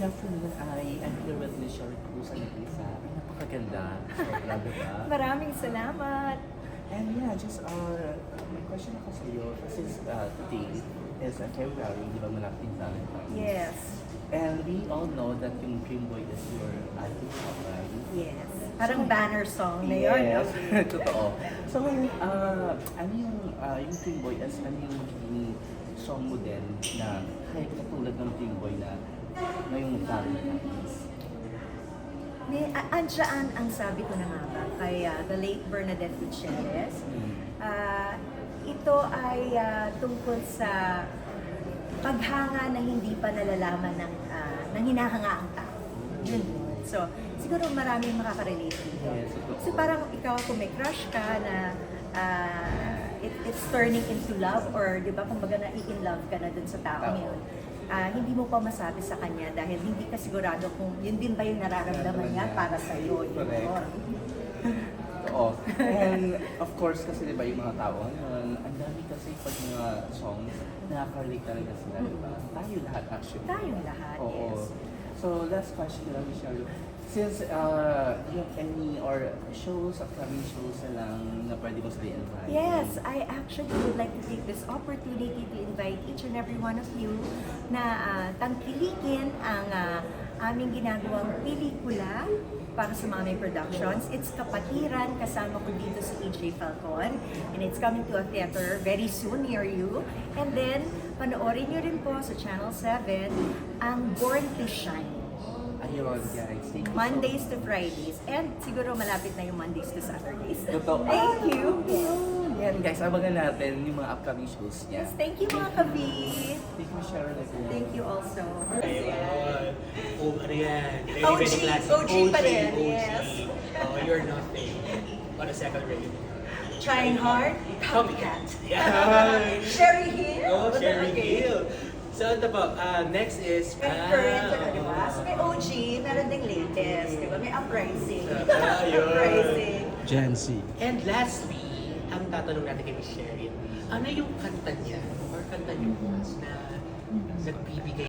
good afternoon. I'm here with Miss Sherry Cruz and Lisa. Ay, napakaganda. Sobra, diba? Maraming salamat. And yeah, just my question ako sa iyo, since today is February, di ba malapit Valentine's? Yes. And we all know that yung Dream Boy is your idol, right? Yes. Parang banner song na yun. Yes, Okay. totoo. So ngayon, ano yung Dream Boy as ano yung magiging song mo din na kahit katulad ng Dream Boy na ngayong Valentine's? Andiyan ang sabi ko na nga ba kay the late Bernadette Gutierrez. Ito ay tungkol sa paghanga na hindi pa nalalaman ng hinahanga ang tao. Yun. So, siguro maraming makakarelate dito. Yes, So parang ikaw kung may crush ka na it's turning into love or di ba kumbaga na-in love ka na dun sa tao yun. Hindi mo pa masabi sa kanya dahil hindi ka sigurado kung yun din ba yung nararamdaman niya para sa iyo. Oo. And of course kasi diba yung mga tao ngayon, ang dami kasi pag mga songs, nakaka-relate talaga sila, diba? Tayo lahat actually. Tayong lahat, Oo. yes. So last question lang, Michelle. Since do you have any or shows, upcoming shows na lang na pwede mo sabihin? Yes, I actually would like to take this opportunity to invite each and every one of you na tangkilikin ang aming ginagawang pelikula para sa Mami Productions. It's Kapatiran, kasama ko dito si EJ Falcon, and it's coming to a theater very soon near you. And then, panoorin nyo rin po sa Channel 7 ang Born to Shine. Ayun, guys. Thank you Mondays to Fridays. And siguro malapit na yung Mondays to Saturdays. Totoo. Thank you. Yan guys, abangan natin yung mga upcoming shows niya. Yes, thank you mga kabi. Thank you, Michelle. Thank you also. Ayun. Oh, ano yan? Very, OG, very classic. OG pa rin, OG. yes. Oh, you're nothing. On a second rate. Trying hard, copycat. Yeah. Sherry Hill. Oh, Sherry Okay. Gill. So, ito po. Next is... Current, di ba? So may OG, meron ding latest, di ba? May Uprising. Ayun. Uprising. Gen Z. And lastly, ang tatanong natin kay Miss Sherry, ano yung kanta niya or kanta niyo na nagbibigay